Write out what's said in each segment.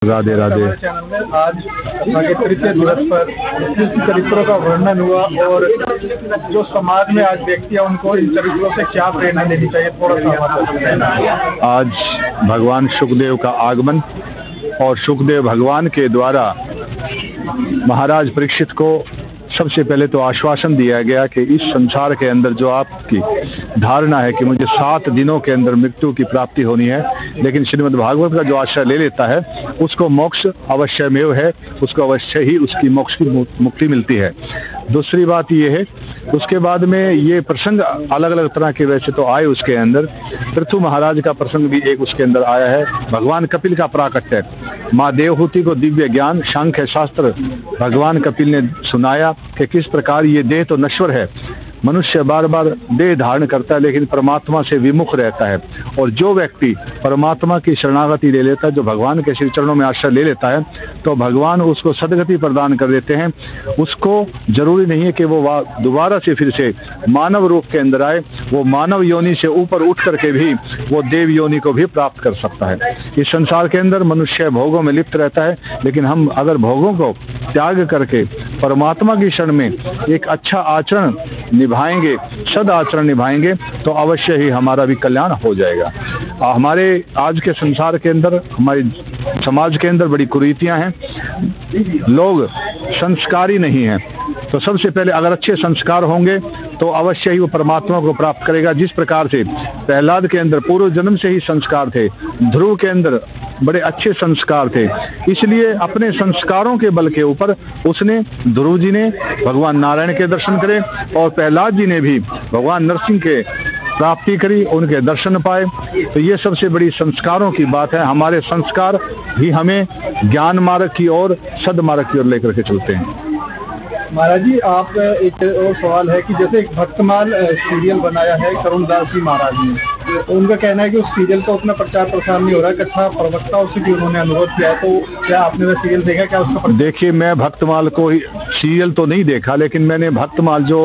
Radhe Radhe. Channel में आज आगे तृतीय दिवस पर जिस चरित्रों का वर्णन हुआ और जो समाज में आज व्यक्ति है उनको इन चरित्रों से क्या प्रेरणा देनी चाहिए, थोड़ा सा। आज भगवान शुकदेव का आगमन और शुकदेव भगवान के द्वारा महाराज परीक्षित को सबसे पहले तो आश्वासन दिया गया कि इस संसार के अंदर जो आपकी धारणा है कि मुझे 7 दिनों के अंदर मृत्यु की प्राप्ति होनी है, लेकिन श्रीमद् भागवत का जो आश्रय ले लेता है उसको मोक्ष अवश्यमेव है, उसको अवश्य ही उसकी मोक्ष की मुक्ति मिलती है। दूसरी बात ये है, उसके बाद में ये प्रसंग अलग अलग तरह के वैसे तो आए उसके अंदर, पृथु महाराज का प्रसंग भी एक उसके अंदर आया है, भगवान कपिल का प्राकट्य, माँ देवहूति को दिव्य ज्ञान सांख्य शास्त्र भगवान कपिल ने सुनाया कि किस प्रकार ये देह तो नश्वर है, मनुष्य बार बार देह धारण करता है लेकिन परमात्मा से विमुख रहता है, और जो व्यक्ति परमात्मा की शरणागति ले लेता है, जो भगवान के श्री चरणों में आश्रय ले लेता है, तो भगवान उसको सदगति प्रदान कर देते हैं। उसको जरूरी नहीं है कि वो दोबारा से फिर से मानव रूप के अंदर आए, वो मानव योनि से ऊपर उठ करके भी वो देव योनि को भी प्राप्त कर सकता है। इस संसार के अंदर मनुष्य भोगों में लिप्त रहता है, लेकिन हम अगर भोगों को त्याग करके परमात्मा की शरण में एक अच्छा आचरण निभाएंगे, सद आचरण निभाएंगे, तो अवश्य ही हमारा भी कल्याण हो जाएगा। हमारे आज के संसार के अंदर, हमारे समाज के अंदर बड़ी कुरीतियां हैं, लोग संस्कारी नहीं हैं। तो सबसे पहले अगर अच्छे संस्कार होंगे तो अवश्य ही वो परमात्मा को प्राप्त करेगा। जिस प्रकार से प्रहलाद के अंदर पूर्व जन्म से ही संस्कार थे, ध्रुव के अंदर बड़े अच्छे संस्कार थे, इसलिए अपने संस्कारों के बल के ऊपर उसने, ध्रुव जी ने भगवान नारायण के दर्शन करे और प्रहलाद जी ने भी भगवान नरसिंह के प्राप्ति करी, उनके दर्शन पाए। तो ये सबसे बड़ी संस्कारों की बात है। हमारे संस्कार ही हमें ज्ञान मार्ग की ओर, सद मार्ग की ओर लेकर के चलते हैं। महाराज जी, आप एक और सवाल है कि जैसे एक भक्तमाल सीरियल बनाया है करुण दास जी महाराज ने, तो उनका कहना है कि उस सीरियल का उतना प्रचार प्रसार नहीं हो रहा है, कथा प्रवक्ताओं से भी उन्होंने अनुरोध किया है, तो क्या आपने वह सीरियल देखा, क्या उसका? देखिए, मैं भक्तमाल को ही सीरियल तो नहीं देखा, लेकिन मैंने भक्तमाल जो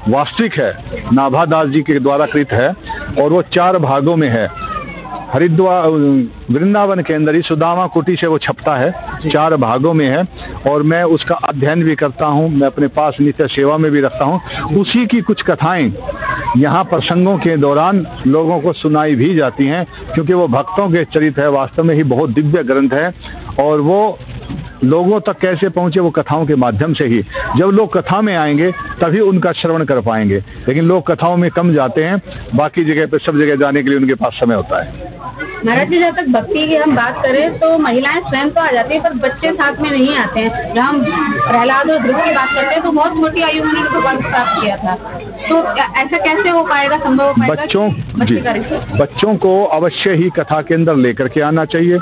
वास्तविक है नाभा दास जी के द्वारा कृत है और वो 4 भागों में है। हरिद्वार वृंदावन के अंदर ही सुदामा कुटी से वो छपता है, 4 भागों में है, और मैं उसका अध्ययन भी करता हूँ, मैं अपने पास नित्य सेवा में भी रखता हूँ। उसी की कुछ कथाएं यहाँ प्रसंगों के दौरान लोगों को सुनाई भी जाती हैं, क्योंकि वो भक्तों के चरित्र है, वास्तव में ही बहुत दिव्य ग्रंथ है, और वो लोगों तक कैसे पहुँचे, वो कथाओं के माध्यम से ही। जब लोग कथा में आएंगे तभी उनका श्रवण कर पाएंगे, लेकिन लोग कथाओं में कम जाते हैं, बाकी जगह पे सब जगह जाने के लिए उनके पास समय होता है। महाराज जी, जहाँ तक भक्ति की हम बात करें तो महिलाएं स्वयं तो आ जाती है, पर बच्चे साथ में नहीं आते हैं। जहाँ हम प्रहलाद और ध्रुव की बात करते हैं तो बहुत छोटी आयु में उन्होंने भगवान को प्राप्त किया था, तो ऐसा कैसे हो पाएगा, संभव हो पाएगा? बच्चों को अवश्य ही कथा के अंदर लेकर के आना चाहिए।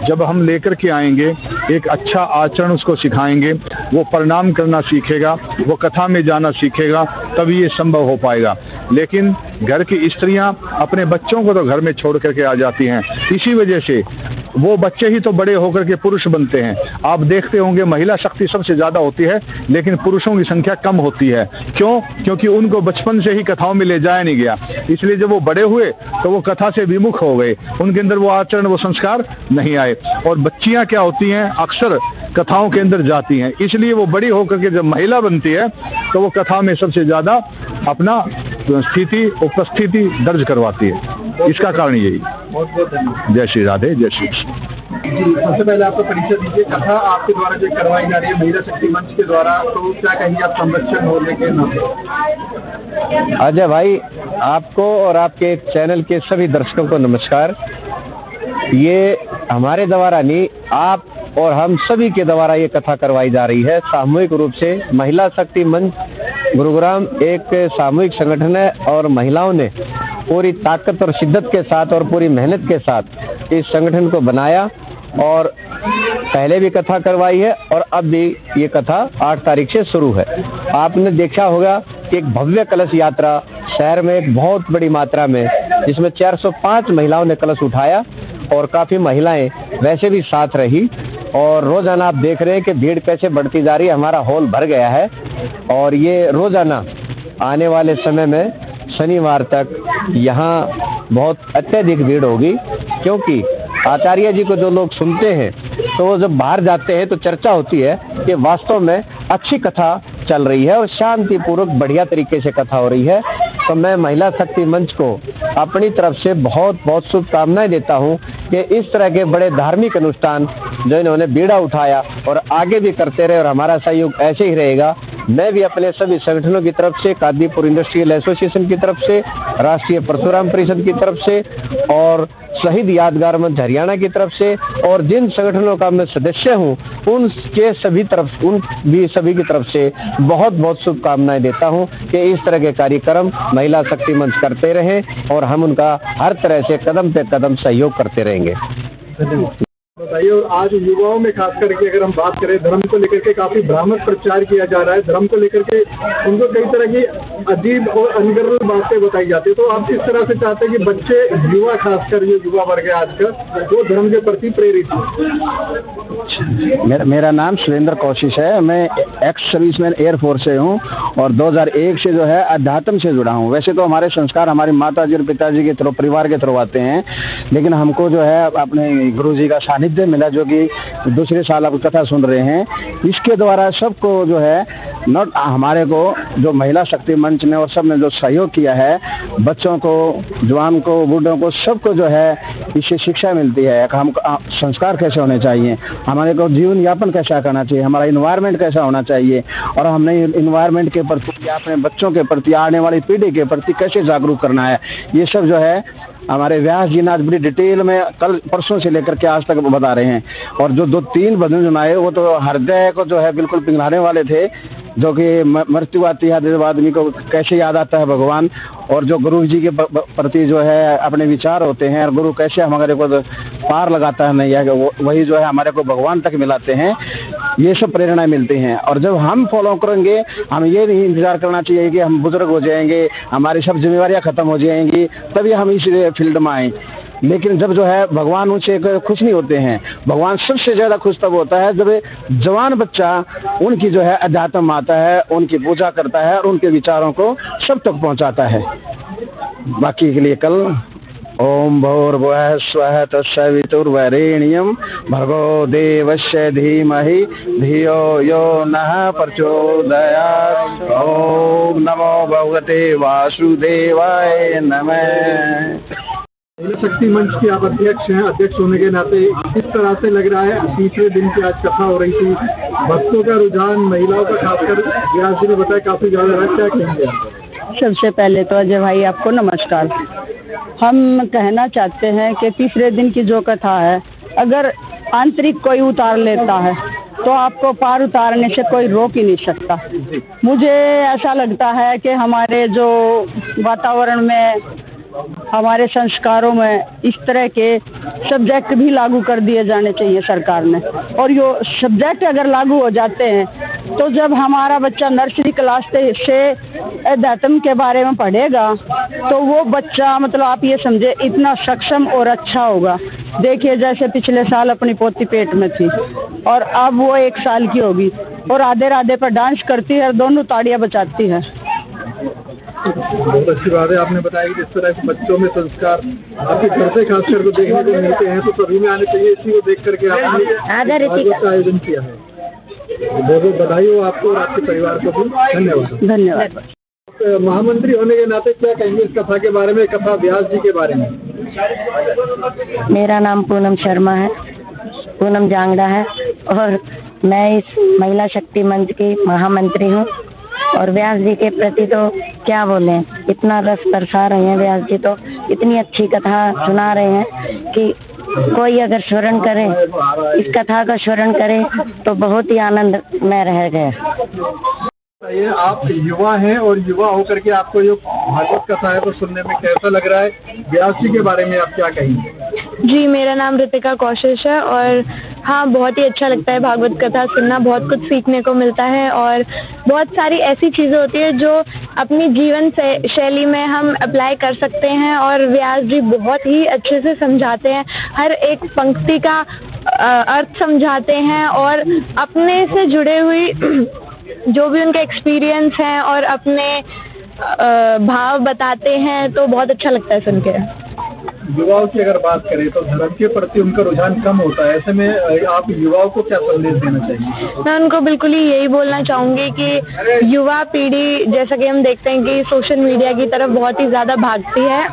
जब हम लेकर के आएंगे, एक अच्छा आचरण उसको सिखाएंगे, वो प्रणाम करना सीखेगा, वो कथा में जाना सीखेगा, तभी ये संभव हो पाएगा। लेकिन घर की स्त्रियां अपने बच्चों को तो घर में छोड़ करके आ जाती हैं, इसी वजह से वो बच्चे ही तो बड़े होकर के पुरुष बनते हैं। आप देखते होंगे महिला शक्ति सबसे ज़्यादा होती है, लेकिन पुरुषों की संख्या कम होती है। क्यों? क्योंकि उनको बचपन से ही कथाओं में ले जाया नहीं गया, इसलिए जब वो बड़े हुए तो वो कथा से विमुख हो गए, उनके अंदर वो आचरण, वो संस्कार नहीं आए। और बच्चियाँ क्या होती हैं, अक्सर कथाओं के अंदर जाती हैं, इसलिए वो बड़ी होकर के जब महिला बनती है तो वो कथा में सबसे ज़्यादा अपना स्थिति, उपस्थिति दर्ज करवाती है। इसका कारण यही। बहुत बहुत धन्यवाद। जय श्री राधे, जय श्री कृष्ण। जी, सबसे पहले आपका परिचय दीजिए। कथा आपके द्वारा जो करवाई जा रही है महिला शक्ति मंच के द्वारा, तो क्या कहिए आप संरक्षण होने के नाते? अजय भाई, आपको और आपके चैनल के सभी दर्शकों को नमस्कार। ये हमारे द्वारा नहीं, आप और हम सभी के द्वारा ये कथा करवाई जा रही है सामूहिक रूप से। महिला शक्ति मंच गुरुग्राम एक सामूहिक संगठन है और महिलाओं ने पूरी ताकत और शिद्दत के साथ और पूरी मेहनत के साथ इस संगठन को बनाया और पहले भी कथा करवाई है और अब भी ये कथा 8 तारीख से शुरू है। आपने देखा होगा कि एक भव्य कलश यात्रा शहर में एक बहुत बड़ी मात्रा में, जिसमें 405 महिलाओं ने कलश उठाया और काफ़ी महिलाएं वैसे भी साथ रही। और रोज़ाना आप देख रहे हैं कि भीड़ कैसे बढ़ती जा रही है। हमारा हॉल भर गया है और ये रोज़ाना आने वाले समय में शनिवार तक यहाँ बहुत अत्यधिक भीड़ होगी, क्योंकि आचार्य जी को जो लोग सुनते हैं तो वो जब बाहर जाते हैं तो चर्चा होती है कि वास्तव में अच्छी कथा चल रही है और शांतिपूर्वक बढ़िया तरीके से कथा हो रही है। तो मैं महिला शक्ति मंच को अपनी तरफ से बहुत बहुत शुभकामनाएं देता हूं कि इस तरह के बड़े धार्मिक अनुष्ठान जो इन्होंने बीड़ा उठाया और आगे भी करते रहे और हमारा सहयोग ऐसे ही रहेगा। मैं भी अपने सभी संगठनों की तरफ से, कादीपुर इंडस्ट्रियल एसोसिएशन की तरफ से, राष्ट्रीय परशुराम परिषद की तरफ से और शहीद यादगार मंच हरियाणा की तरफ से और जिन संगठनों का मैं सदस्य हूं उनके सभी की तरफ से बहुत बहुत शुभकामनाएं देता हूं कि इस तरह के कार्यक्रम महिला शक्ति मंच करते रहें और हम उनका हर तरह से कदम पे कदम सहयोग करते रहेंगे। बताइए, आज युवाओं में खास करके अगर हम बात करें, धर्म को लेकर के काफी भ्रामक प्रचार किया जा रहा है। धर्म को लेकर के उनको कई तरह की अजीब और अनगढ़ बातें बताई जाती है। तो आप किस तरह से चाहते हैं कि बच्चे, युवा, खासकर ये युवा वर्ग है आज का, वो धर्म के प्रति प्रेरित हो? मेरा नाम सुरेंद्र कौशिक है। मैं एक्स सर्विसमैन एयरफोर्स से हूँ और 2001 से जो है अध्यात्म से जुड़ा हूँ। वैसे तो हमारे संस्कार हमारी माताजी और पिताजी के थ्रू, परिवार के थ्रू आते हैं, लेकिन हमको जो है अपने गुरुजी का सानिध्य मिला, जो कि दूसरे साल आप कथा सुन रहे हैं। इसके द्वारा सबको जो है नॉट हमारे को जो महिला शक्ति मंच ने और सब ने जो सहयोग किया है, बच्चों को, जवान को, बूढ़ों को, सबको जो है इससे शिक्षा मिलती है। हम संस्कार कैसे होने चाहिए, हमारे को जीवन यापन कैसा करना चाहिए, हमारा इन्वायरमेंट कैसा होना चाहिए और हमने इन्वायरमेंट के प्रति, अपने बच्चों के प्रति, आने वाली पीढ़ी के प्रति कैसे जागरूक करना है, ये सब जो है हमारे व्यास जी ने आज बड़ी डिटेल में कल परसों से लेकर के आज तक बता रहे हैं। और जो 2-3 भजन सुनाए वो तो हृदय को जो है बिल्कुल पिघलाने वाले थे, जो कि मृत्यु आती है जब आदमी को कैसे याद आता है भगवान, और जो गुरु जी के प्रति जो है अपने विचार होते हैं और गुरु कैसे हमारे को पार लगाता है नैया, वही जो है हमारे को भगवान तक मिलाते हैं। ये सब प्रेरणा मिलती हैं और जब हम फॉलो करेंगे, हम ये नहीं इंतजार करना चाहिए कि हम बुजुर्ग हो जाएंगे, हमारी सब जिम्मेवारियां खत्म हो जाएंगी तभी हम इस फील्ड में आए। लेकिन जब जो है भगवान उनसे खुश नहीं होते हैं। भगवान सबसे ज़्यादा खुश तब होता है जब जवान बच्चा उनकी जो है अध्यात्म आता है, उनकी पूजा करता है और उनके विचारों को सब तक पहुंचाता है। बाकी के लिए कल ओम भूर्भुवः स्वः तत्सवितुर्वरेण्यं भर्गो देवस्य धीमहि धियो यो नः प्रचोदयात्। ओम नमो भगवते वासुदेवाय नमः। महिला शक्ति मंच की आप अध्यक्ष हैं। अध्यक्ष होने के नाते किस तरह से लग रहा है, तीसरे दिन की आज कथा हो रही थी, भक्तों का रुझान, महिलाओं का खासकर व्यास जी ने बताया काफी ज्यादा रहा, क्या कहेंगे? सबसे पहले तो अजय भाई आपको नमस्कार। हम कहना चाहते हैं कि तीसरे दिन की जो कथा है, अगर आंतरिक कोई उतार लेता है तो आपको पार उतारने से कोई रोक ही नहीं सकता। मुझे ऐसा लगता है कि हमारे जो वातावरण में, हमारे संस्कारों में इस तरह के सब्जेक्ट भी लागू कर दिए जाने चाहिए सरकार ने। और यो सब्जेक्ट अगर लागू हो जाते हैं तो जब हमारा बच्चा नर्सरी क्लास से अध्यात्म के बारे में पढ़ेगा तो वो बच्चा, मतलब आप ये समझे, इतना सक्षम और अच्छा होगा। देखिए जैसे पिछले साल अपनी पोती पेट में थी और अब वो 1 साल की होगी और राधे राधे पर डांस करती है और दोनों ताड़ियां बजाती है। बहुत अच्छी बात है। आपने बताया कि जिस तरह से बच्चों में संस्कार आपके घर से खासकर को देखने को मिलते हैं तो सभी में आने चाहिए। इसी को देख करके आपने आयोजन किया है। बहुत बहुत बधाई हो आपको और आपके परिवार को भी धन्यवाद। धन्यवाद। महामंत्री होने के नाते क्या कहेंगे इस कथा के बारे में, कथा व्यास जी के बारे में? मेरा नाम पूनम शर्मा है, पूनम जांगड़ा है और मैं इस महिला शक्ति मंच की महामंत्री हूँ। और व्यास जी के प्रति तो क्या बोले, इतना रस बरसा रहे हैं व्यास जी, तो इतनी अच्छी कथा सुना रहे हैं कि कोई अगर श्रवण करे, इस कथा का श्रवण करे तो बहुत ही आनंद में रह गए। ये आप युवा हैं और युवा होकर के आपको जो भागवत कथा है वो सुनने में कैसा लग रहा है? व्यास जी के बारे में आप क्या कहेंगे? जी, मेरा नाम ऋतिका कौशिक है और हाँ, बहुत ही अच्छा लगता है भागवत कथा सुनना। बहुत कुछ सीखने को मिलता है और बहुत सारी ऐसी चीज़ें होती है जो अपनी जीवन शैली में हम अप्लाई कर सकते हैं और व्यास जी बहुत ही अच्छे से समझाते हैं। हर एक पंक्ति का अर्थ समझाते हैं और अपने से जुड़े हुई जो भी उनका एक्सपीरियंस है और अपने भाव बताते हैं, तो बहुत अच्छा लगता है सुन के। युवाओं की अगर बात करें तो धर्म के प्रति उनका रुझान कम होता है, ऐसे में आप युवाओं को क्या संदेश देना चाहिए? मैं उनको बिल्कुल ही यही बोलना चाहूँगी कि युवा पीढ़ी, जैसा कि हम देखते हैं कि सोशल मीडिया की तरफ बहुत ही ज़्यादा भागती है,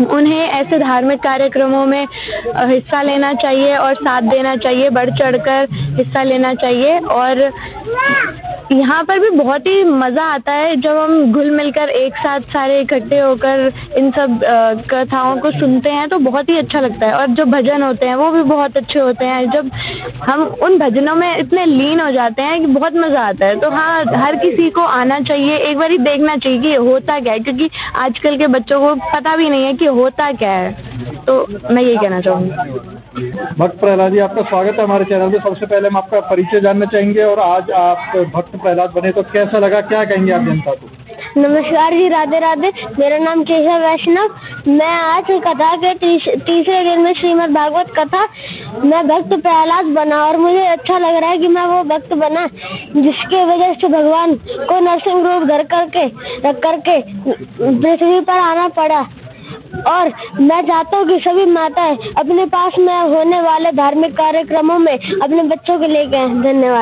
उन्हें ऐसे धार्मिक कार्यक्रमों में हिस्सा लेना चाहिए और साथ देना चाहिए, बढ़ चढ़कर हिस्सा लेना चाहिए। और यहाँ पर भी बहुत ही मज़ा आता है जब हम घुल मिलकर एक साथ सारे इकट्ठे होकर इन सब कथाओं को सुनते हैं, तो बहुत ही अच्छा लगता है। और जो भजन होते हैं वो भी बहुत अच्छे होते हैं, जब हम उन भजनों में इतने लीन हो जाते हैं कि बहुत मज़ा आता है। तो हाँ, हर किसी को आना चाहिए, एक बार ही देखना चाहिए कि होता क्या है, क्योंकि आजकल के बच्चों को पता भी नहीं है कि होता क्या है। तो मैं यही कहना चाहूँगी। भक्त प्रहलाद जी, आपका स्वागत है हमारे चैनल में। सबसे पहले हम आपका परिचय जानना चाहेंगे, और आज आप भक्त प्रहलाद बने तो कैसा लगा, क्या कहेंगे आप जनता को? नमस्कार जी, राधे राधे। मेरा नाम केशव वैष्णव। मैं आज कथा के तीसरे दिन में श्रीमद् भागवत कथा मैं भक्त प्रहलाद बना, और मुझे अच्छा लग रहा है कि मैं वो भक्त बना जिसके वजह से भगवान को नरसिंह रूप रख करके पृथ्वी पर आना पड़ा। और मैं चाहता हूँ कि सभी माताएं अपने पास में होने वाले धार्मिक कार्यक्रमों में अपने बच्चों को लेके आएं। धन्यवाद।